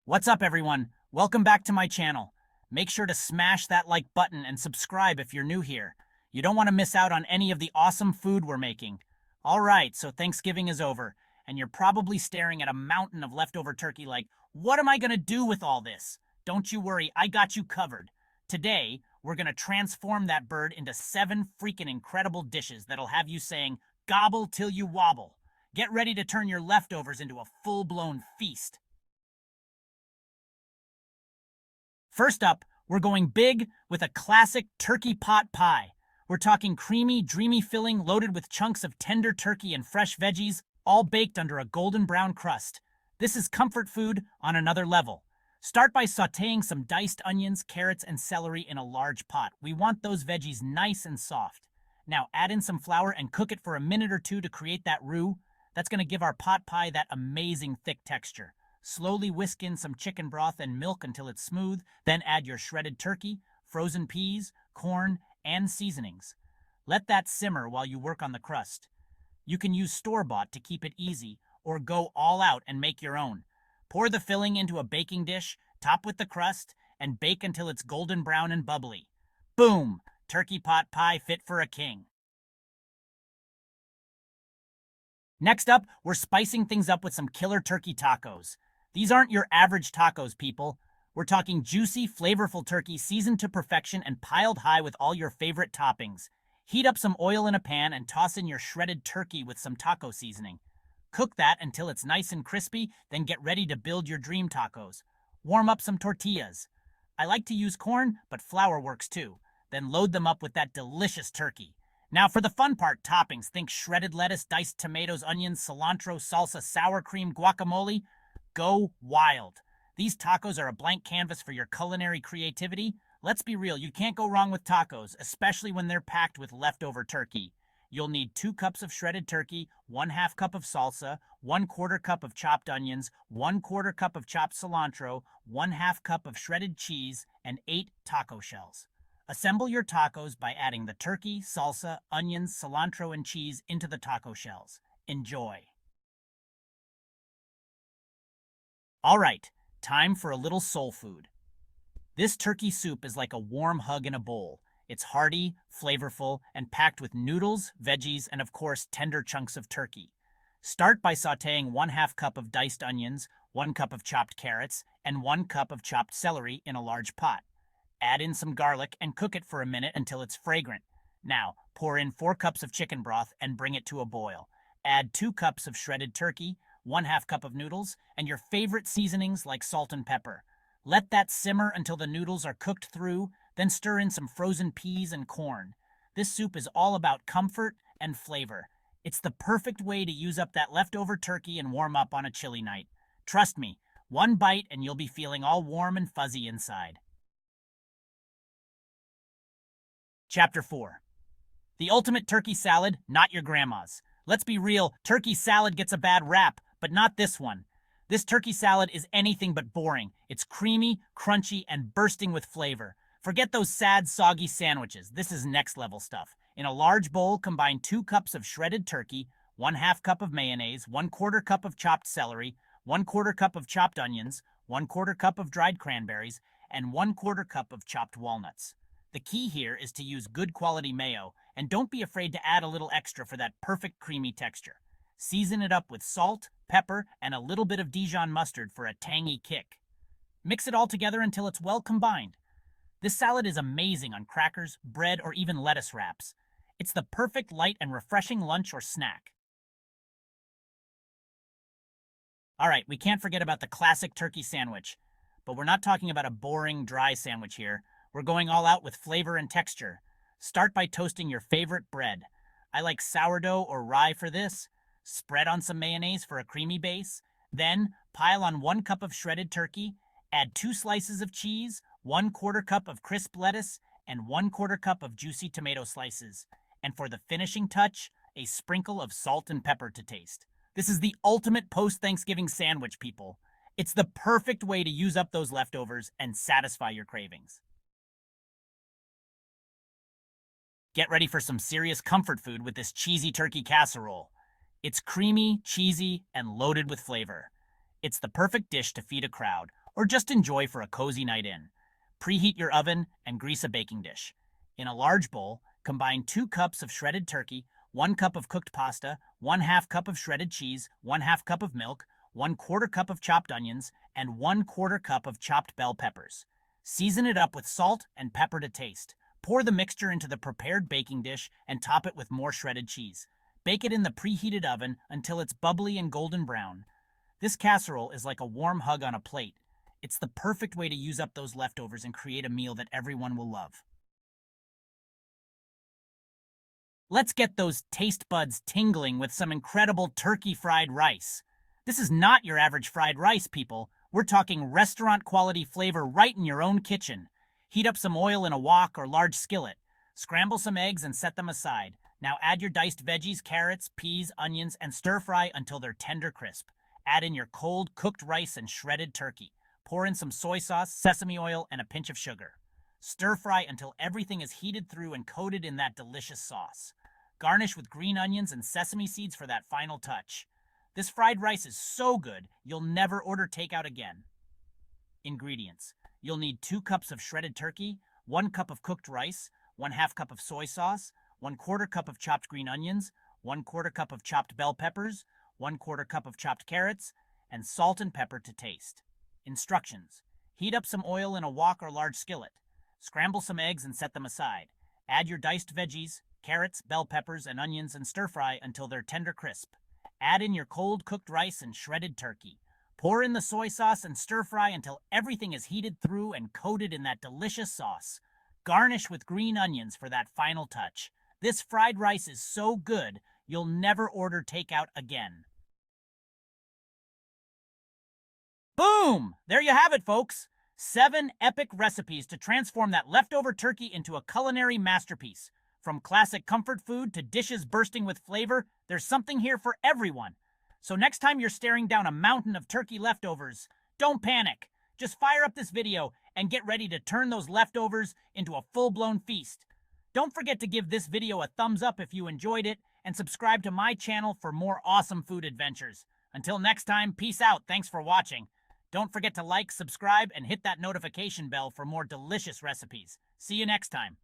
What's up, everyone? Welcome back to my channel. Make sure to smash that like button and subscribe if you're new here. You don't want to miss out on any of the awesome food we're making. Alright, so Thanksgiving is over, and you're probably staring at a mountain of leftover turkey like, what am I going to do with all this? Don't you worry, I got you covered. Today, we're going to transform that bird into 7 freaking incredible dishes that'll have you saying, gobble till you wobble. Get ready to turn your leftovers into a full-blown feast. First up, we're going big with a classic turkey pot pie. We're talking creamy, dreamy filling loaded with chunks of tender turkey and fresh veggies, all baked under a golden brown crust. This is comfort food on another level. Start by sautéing some diced onions, carrots, and celery in a large pot. We want those veggies nice and soft. Now add in some flour and cook it for a minute or two to create that roux. That's going to give our pot pie that amazing thick texture. Slowly whisk in some chicken broth and milk until it's smooth, then add your shredded turkey, frozen peas, corn, and seasonings. Let that simmer while you work on the crust. You can use store-bought to keep it easy, or go all out and make your own. Pour the filling into a baking dish, top with the crust, and bake until it's golden brown and bubbly. Boom! Turkey pot pie fit for a king. Next up, we're spicing things up with some killer turkey tacos. These aren't your average tacos, people. We're talking juicy, flavorful turkey seasoned to perfection and piled high with all your favorite toppings. Heat up some oil in a pan and toss in your shredded turkey with some taco seasoning. Cook that until it's nice and crispy, then get ready to build your dream tacos. Warm up some tortillas. I like to use corn, but flour works too. Then load them up with that delicious turkey. Now for the fun part, toppings. Think shredded lettuce, diced tomatoes, onions, cilantro, salsa, sour cream, guacamole. Go wild. These tacos are a blank canvas for your culinary creativity. Let's be real, you can't go wrong with tacos, especially when they're packed with leftover turkey. You'll need 2 cups of shredded turkey, 1/2 cup of salsa, 1/4 cup of chopped onions, 1/4 cup of chopped cilantro, 1/2 cup of shredded cheese, and 8 taco shells. Assemble your tacos by adding the turkey, salsa, onions, cilantro, and cheese into the taco shells. Enjoy. Alright, time for a little soul food. This turkey soup is like a warm hug in a bowl. It's hearty, flavorful, and packed with noodles, veggies, and of course, tender chunks of turkey. Start by sautéing 1/2 cup of diced onions, 1 cup of chopped carrots, and 1 cup of chopped celery in a large pot. Add in some garlic and cook it for a minute until it's fragrant. Now, pour in 4 cups of chicken broth and bring it to a boil. Add 2 cups of shredded turkey, 1/2 cup of noodles, and your favorite seasonings like salt and pepper. Let that simmer until the noodles are cooked through, then stir in some frozen peas and corn. This soup is all about comfort and flavor. It's the perfect way to use up that leftover turkey and warm up on a chilly night. Trust me, one bite and you'll be feeling all warm and fuzzy inside. Chapter 4. The ultimate turkey salad, not your grandma's. Let's be real, turkey salad gets a bad rap, but not this one. This turkey salad is anything but boring. It's creamy, crunchy, and bursting with flavor. Forget those sad, soggy sandwiches. This is next level stuff. In a large bowl, combine 2 cups of shredded turkey, 1/2 cup of mayonnaise, 1/4 cup of chopped celery, 1/4 cup of chopped onions, 1/4 cup of dried cranberries, and 1/4 cup of chopped walnuts. The key here is to use good quality mayo, and don't be afraid to add a little extra for that perfect creamy texture. Season it up with salt, pepper, and a little bit of Dijon mustard for a tangy kick. Mix it all together until it's well combined. This salad is amazing on crackers, bread, or even lettuce wraps. It's the perfect light and refreshing lunch or snack. Alright, we can't forget about the classic turkey sandwich. But we're not talking about a boring, dry sandwich here. We're going all out with flavor and texture. Start by toasting your favorite bread. I like sourdough or rye for this. Spread on some mayonnaise for a creamy base. Then, pile on 1 cup of shredded turkey. Add 2 slices of cheese, 1/4 cup of crisp lettuce, and 1/4 cup of juicy tomato slices. And for the finishing touch, a sprinkle of salt and pepper to taste. This is the ultimate post-Thanksgiving sandwich, people. It's the perfect way to use up those leftovers and satisfy your cravings. Get ready for some serious comfort food with this cheesy turkey casserole. It's creamy, cheesy, and loaded with flavor. It's the perfect dish to feed a crowd, or just enjoy for a cozy night in. Preheat your oven and grease a baking dish. In a large bowl, combine 2 cups of shredded turkey, 1 cup of cooked pasta, 1/2 cup of shredded cheese, 1/2 cup of milk, 1/4 cup of chopped onions, and 1/4 cup of chopped bell peppers. Season it up with salt and pepper to taste. Pour the mixture into the prepared baking dish and top it with more shredded cheese. Bake it in the preheated oven until it's bubbly and golden brown. This casserole is like a warm hug on a plate. It's the perfect way to use up those leftovers and create a meal that everyone will love. Let's get those taste buds tingling with some incredible turkey fried rice. This is not your average fried rice, people. We're talking restaurant quality flavor right in your own kitchen. Heat up some oil in a wok or large skillet. Scramble some eggs and set them aside. Now add your diced veggies, carrots, peas, onions, and stir fry until they're tender crisp. Add in your cold, cooked rice and shredded turkey. Pour in some soy sauce, sesame oil, and a pinch of sugar. Stir fry until everything is heated through and coated in that delicious sauce. Garnish with green onions and sesame seeds for that final touch. This fried rice is so good, you'll never order takeout again. Ingredients. You'll need 2 cups of shredded turkey, 1 cup of cooked rice, 1/2 cup of soy sauce, 1/4 cup of chopped green onions, 1/4 cup of chopped bell peppers, 1/4 cup of chopped carrots, and salt and pepper to taste. Instructions. Heat up some oil in a wok or large skillet. Scramble some eggs and set them aside. Add your diced veggies, carrots, bell peppers, and onions and stir fry until they're tender crisp. Add in your cold cooked rice and shredded turkey. Pour in the soy sauce and stir fry until everything is heated through and coated in that delicious sauce. Garnish with green onions for that final touch. This fried rice is so good, you'll never order takeout again. Boom! There you have it, folks. 7 epic recipes to transform that leftover turkey into a culinary masterpiece. From classic comfort food to dishes bursting with flavor, there's something here for everyone. So next time you're staring down a mountain of turkey leftovers, don't panic. Just fire up this video and get ready to turn those leftovers into a full-blown feast. Don't forget to give this video a thumbs up if you enjoyed it, and subscribe to my channel for more awesome food adventures. Until next time, peace out. Thanks for watching. Don't forget to like, subscribe, and hit that notification bell for more delicious recipes. See you next time.